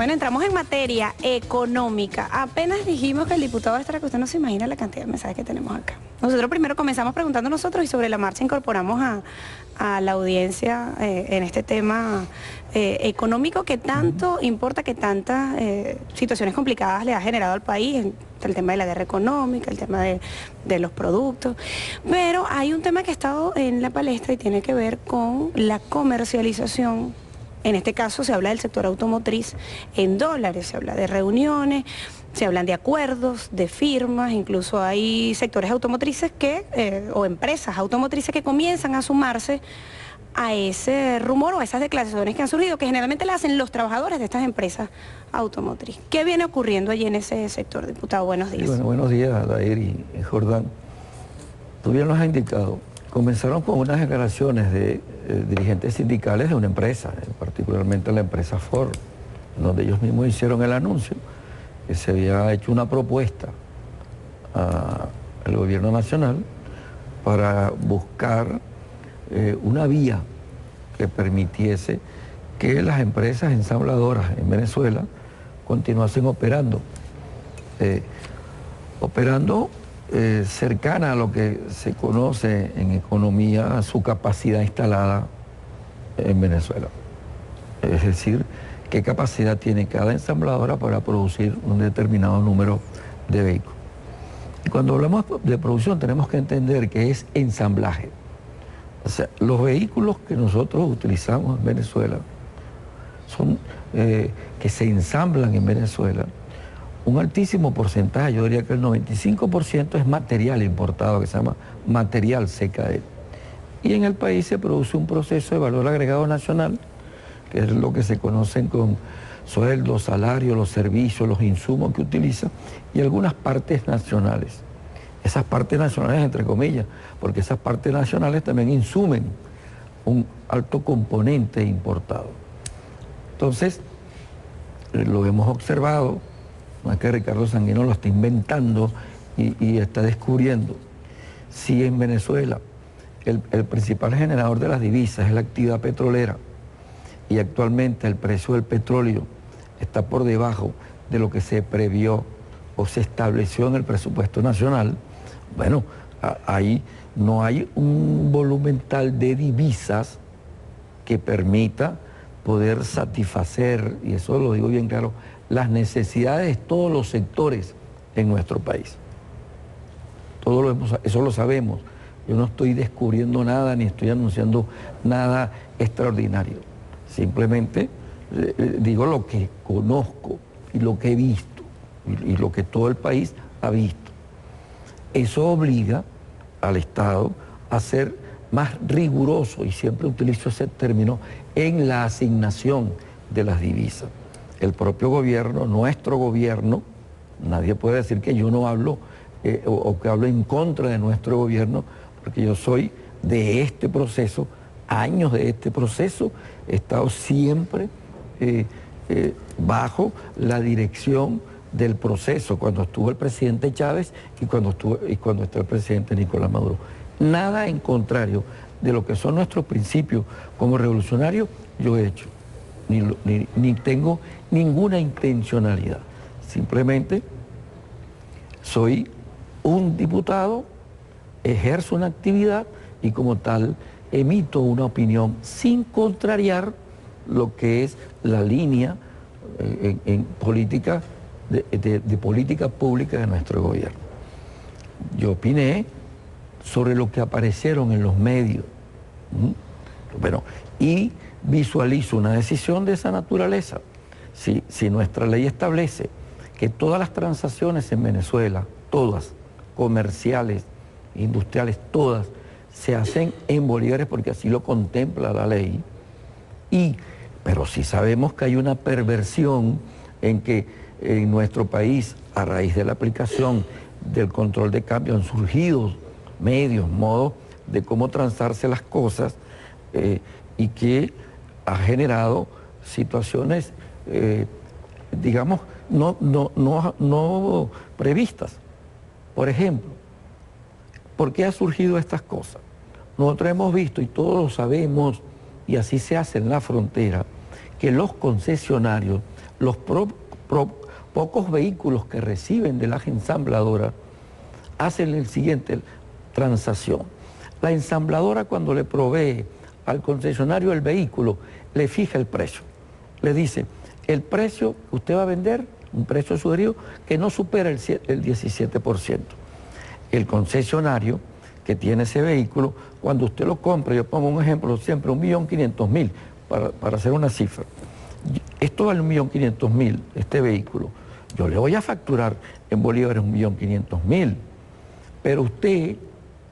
Bueno, entramos en materia económica. Apenas dijimos que el diputado extra, que usted no se imagina la cantidad de mensajes que tenemos acá. Nosotros primero comenzamos preguntando nosotros y sobre la marcha incorporamos a la audiencia en este tema económico que tanto importa, que tantas situaciones complicadas le ha generado al país, el tema de la guerra económica, el tema de los productos. Pero hay un tema que ha estado en la palestra y tiene que ver con la comercialización. En este caso se habla del sector automotriz en dólares, se habla de reuniones, se hablan de acuerdos, de firmas, incluso hay sectores automotrices o empresas automotrices que comienzan a sumarse a ese rumor o a esas declaraciones que han surgido, que generalmente las hacen los trabajadores de estas empresas automotrices. ¿Qué viene ocurriendo allí en ese sector, diputado? Buenos días. Sí, bueno, buenos días, Adair y Jordán. Tú bien nos has indicado. Comenzaron con unas declaraciones de dirigentes sindicales de una empresa, particularmente la empresa Ford, donde ellos mismos hicieron el anuncio que se había hecho una propuesta al gobierno nacional para buscar una vía que permitiese que las empresas ensambladoras en Venezuela continuasen operando. Cercana a lo que se conoce en economía a su capacidad instalada en Venezuela. Es decir, qué capacidad tiene cada ensambladora para producir un determinado número de vehículos. Y cuando hablamos de producción tenemos que entender que es ensamblaje. O sea, los vehículos que nosotros utilizamos en Venezuela son que se ensamblan en Venezuela. Un altísimo porcentaje, yo diría que el 95% es material importado, que se llama material CKD. Y en el país se produce un proceso de valor agregado nacional, que es lo que se conocen con sueldos, salarios, los servicios, los insumos que utiliza, y algunas partes nacionales. Esas partes nacionales, entre comillas, porque esas partes nacionales también insumen un alto componente importado. Entonces, lo hemos observado. No es que Ricardo Sanguino lo está inventando y está descubriendo. Si en Venezuela el principal generador de las divisas es la actividad petrolera y actualmente el precio del petróleo está por debajo de lo que se previó o se estableció en el presupuesto nacional, bueno, ahí no hay un volumen tal de divisas que permita poder satisfacer, y eso lo digo bien claro, las necesidades de todos los sectores en nuestro país. Eso lo sabemos. Yo no estoy descubriendo nada ni estoy anunciando nada extraordinario. Simplemente digo lo que conozco y lo que he visto y lo que todo el país ha visto. Eso obliga al Estado a ser más riguroso, y siempre utilizo ese término, en la asignación de las divisas. El propio gobierno, nuestro gobierno, nadie puede decir que yo no hablo o que hablo en contra de nuestro gobierno, porque yo soy de este proceso, años de este proceso, he estado siempre bajo la dirección del proceso, cuando estuvo el presidente Chávez y cuando está el presidente Nicolás Maduro. Nada en contrario de lo que son nuestros principios como revolucionarios yo he hecho. Ni tengo ninguna intencionalidad. Simplemente soy un diputado, ejerzo una actividad y como tal emito una opinión sin contrariar lo que es la línea en política de política pública de nuestro gobierno. Yo opiné sobre lo que aparecieron en los medios. Bueno, y visualizo una decisión de esa naturaleza. Si nuestra ley establece que todas las transacciones en Venezuela, todas, comerciales, industriales, todas, se hacen en bolívares porque así lo contempla la ley, pero sí sabemos que hay una perversión en que en nuestro país, a raíz de la aplicación del control de cambio, han surgido medios, modos de cómo transarse las cosas y que ha generado situaciones, digamos, no previstas. Por ejemplo, ¿por qué ha surgido estas cosas? Nosotros hemos visto, y todos lo sabemos, y así se hace en la frontera, que los concesionarios los pocos vehículos que reciben de las ensambladoras hacen el siguiente transacción. La ensambladora, cuando le provee al concesionario el vehículo, le fija el precio. Le dice, el precio que usted va a vender, un precio sugerido que no supera el 17%. El concesionario que tiene ese vehículo, cuando usted lo compra, yo pongo un ejemplo siempre, 1.500.000, para hacer una cifra. Esto vale 1.500.000, este vehículo. Yo le voy a facturar en bolívares 1.500.000, pero usted,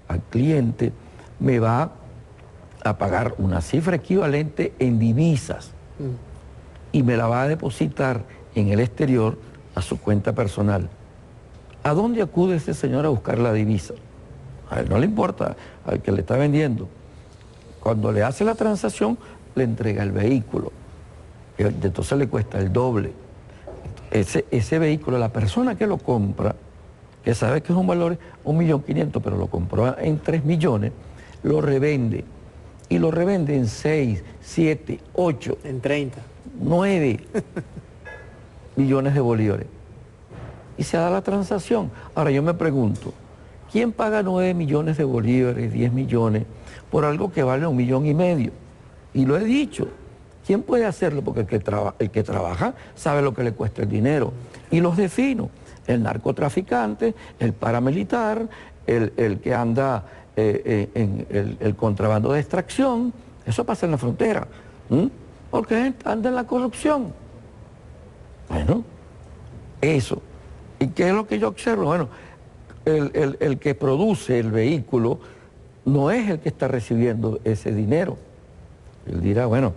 al cliente, me va a pagar una cifra equivalente en divisas y me la va a depositar en el exterior a su cuenta personal. ¿A dónde acude ese señor a buscar la divisa? A él no le importa, al que le está vendiendo. Cuando le hace la transacción, le entrega el vehículo. Entonces le cuesta el doble. Ese vehículo, la persona que lo compra, que sabe que es un valor 1.500.000, pero lo compró en 3 millones, lo revende. Y lo revende en 6, 7, 8. En 30. 9 millones de bolívares. Y se da la transacción. Ahora yo me pregunto, ¿quién paga 9 millones de bolívares, 10 millones, por algo que vale 1,5 millones? Y lo he dicho, ¿quién puede hacerlo? Porque el que trabaja sabe lo que le cuesta el dinero. Y los defino, el narcotraficante, el paramilitar, el que anda en el contrabando de extracción, eso pasa en la frontera. Porque anda en la corrupción. Bueno, eso. ¿Y qué es lo que yo observo? Bueno, el que produce el vehículo no es el que está recibiendo ese dinero. Él dirá, bueno,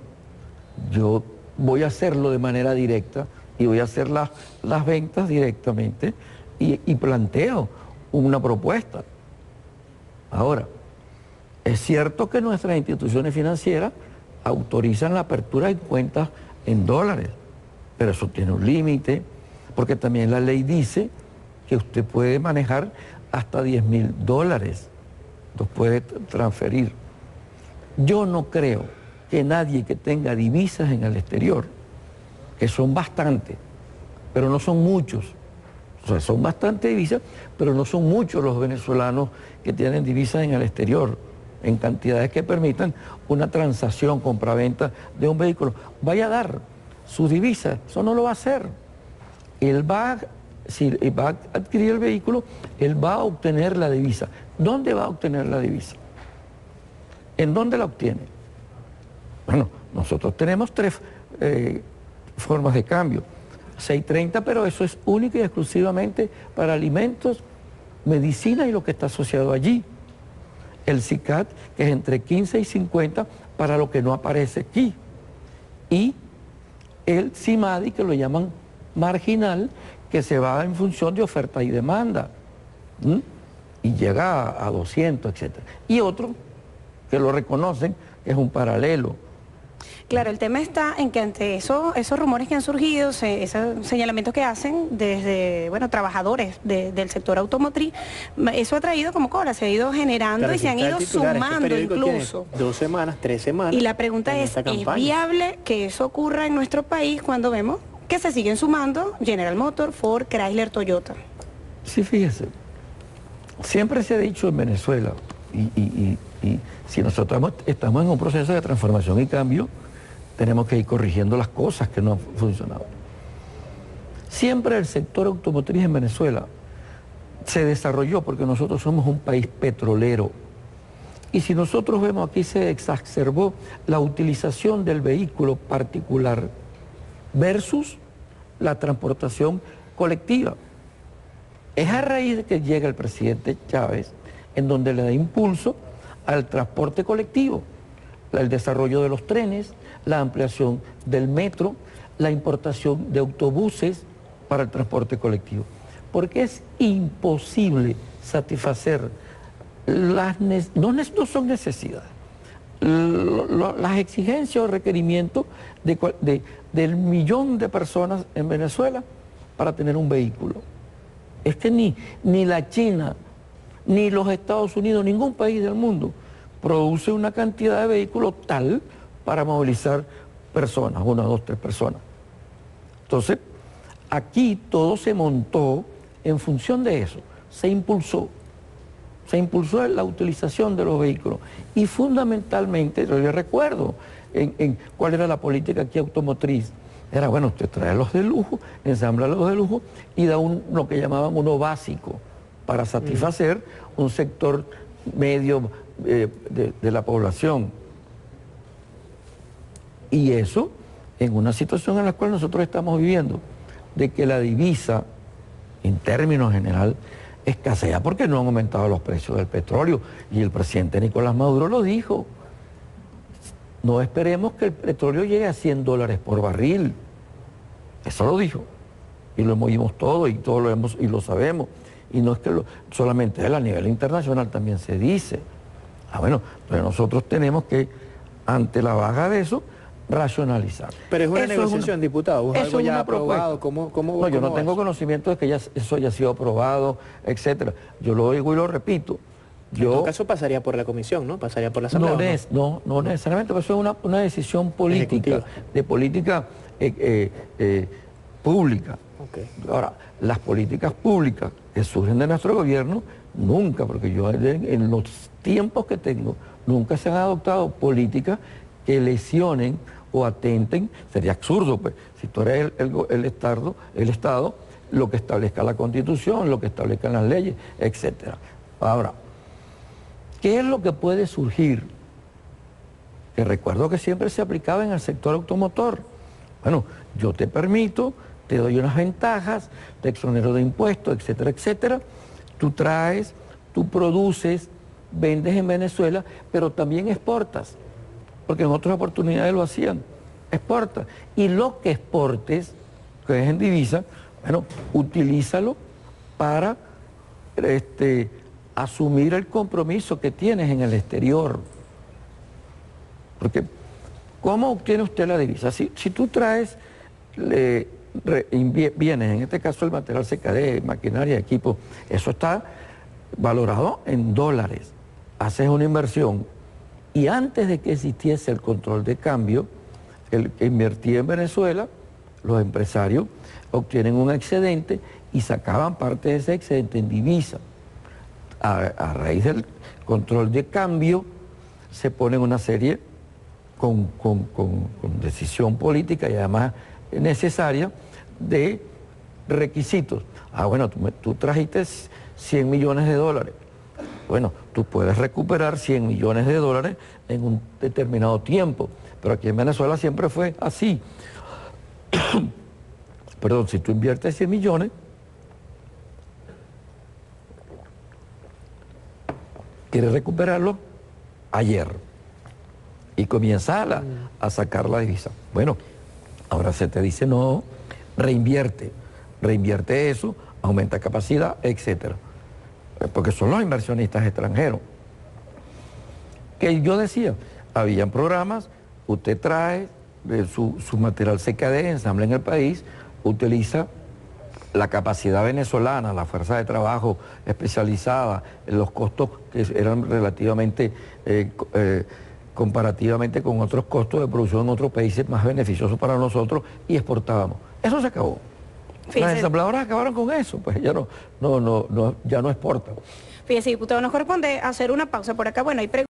yo voy a hacerlo de manera directa y voy a hacer las ventas directamente y planteo una propuesta. Ahora, es cierto que nuestras instituciones financieras autorizan la apertura de cuentas en dólares, pero eso tiene un límite, porque también la ley dice que usted puede manejar hasta $10.000, los puede transferir. Yo no creo que nadie que tenga divisas en el exterior, que son bastantes, pero no son muchos, o sea, son bastantes divisas, pero no son muchos los venezolanos que tienen divisas en el exterior, en cantidades que permitan una transacción, compraventa de un vehículo. Vaya a dar sus divisas, eso no lo va a hacer. Si va a adquirir el vehículo, él va a obtener la divisa. ¿Dónde va a obtener la divisa? ¿En dónde la obtiene? Bueno, nosotros tenemos 3 formas de cambio. 6.30, pero eso es única y exclusivamente para alimentos, medicina y lo que está asociado allí. El SICAD, que es entre 15 y 50 para lo que no aparece aquí. Y el CIMADI, que lo llaman marginal, que se va en función de oferta y demanda. Y llega a 200, etc. Y otro, que lo reconocen, que es un paralelo. Claro, el tema está en que ante esos rumores que han surgido, esos señalamientos que hacen desde, bueno, trabajadores del sector automotriz, eso ha traído como cola, se ha ido generando. Pero y se han ido sumando incluso. 2 semanas, 3 semanas. Y la pregunta ¿es viable que eso ocurra en nuestro país cuando vemos que se siguen sumando General Motors, Ford, Chrysler, Toyota? Sí, fíjese, siempre se ha dicho en Venezuela, y si nosotros estamos en un proceso de transformación y cambio, tenemos que ir corrigiendo las cosas que no han funcionado. Siempre el sector automotriz en Venezuela se desarrolló porque nosotros somos un país petrolero. Y si nosotros vemos aquí se exacerbó la utilización del vehículo particular versus la transportación colectiva. Es a raíz de que llega el presidente Chávez en donde le da impulso al transporte colectivo, el desarrollo de los trenes, la ampliación del metro, la importación de autobuses para el transporte colectivo. Porque es imposible satisfacer no son necesidades, las exigencias o requerimientos del millón de personas en Venezuela para tener un vehículo. Es que ni la China, ni los Estados Unidos, ningún país del mundo produce una cantidad de vehículos tal para movilizar personas, 1, 2, 3 personas. Entonces, aquí todo se montó en función de eso, se impulsó la utilización de los vehículos y fundamentalmente, yo recuerdo en cuál era la política aquí automotriz, era bueno, usted trae los de lujo, ensambla los de lujo y da lo que llamaban uno básico para satisfacer un sector medio de la población. Y eso en una situación en la cual nosotros estamos viviendo, de que la divisa, en términos general, escasea porque no han aumentado los precios del petróleo. Y el presidente Nicolás Maduro lo dijo. No esperemos que el petróleo llegue a $100 por barril. Eso lo dijo. Y lo oímos todo y todo y lo sabemos. Y no es que solamente él, a nivel internacional también se dice. Bueno, pero nosotros tenemos que, ante la baja de eso, racionalizar. Pero es una negociación, diputado, es algo ya aprobado. No, yo no tengo conocimiento de que eso haya sido aprobado, etcétera. Yo lo digo y lo repito. En todo caso pasaría por la comisión, ¿no? Pasaría por la Asamblea. No necesariamente, pero eso es una decisión política, de política pública. Okay. Ahora, las políticas públicas que surgen de nuestro gobierno, nunca, porque yo en los tiempos que tengo, nunca se han adoptado políticas que lesionen o atenten, sería absurdo, pues, si tú eres el Estado, lo que establezca la Constitución, lo que establezcan las leyes, etcétera. Ahora, ¿qué es lo que puede surgir? Que recuerdo que siempre se aplicaba en el sector automotor. Bueno, yo te permito, te doy unas ventajas, te exonero de impuestos, etcétera, etcétera. Tú traes, tú produces, vendes en Venezuela, pero también exportas. Porque en otras oportunidades lo hacían, exporta. Y lo que exportes, que es en divisa, bueno, utilízalo para asumir el compromiso que tienes en el exterior. Porque, ¿cómo obtiene usted la divisa? Si tú traes bienes, en este caso el material CKD, maquinaria, equipo, eso está valorado en dólares. Haces una inversión. Y antes de que existiese el control de cambio, el que invertía en Venezuela, los empresarios obtienen un excedente y sacaban parte de ese excedente en divisa. A raíz del control de cambio, se ponen una serie con decisión política y además necesaria de requisitos. Bueno, tú trajiste 100 millones de dólares. Bueno, tú puedes recuperar 100 millones de dólares en un determinado tiempo, pero aquí en Venezuela siempre fue así. Perdón, si tú inviertes 100 millones, quieres recuperarlo ayer y comienza a sacar la divisa. Bueno, ahora se te dice no, reinvierte eso, aumenta capacidad, etcétera. Porque son los inversionistas extranjeros. Que yo decía, habían programas, usted trae su material CKD, ensambla en el país, utiliza la capacidad venezolana, la fuerza de trabajo especializada, los costos que eran relativamente, comparativamente con otros costos de producción en otros países más beneficiosos para nosotros, y exportábamos. Eso se acabó. Fíjese. Las ensambladoras acabaron con eso, pues ya no exportan. Fíjese, diputado, nos corresponde hacer una pausa por acá. Bueno, hay preguntas.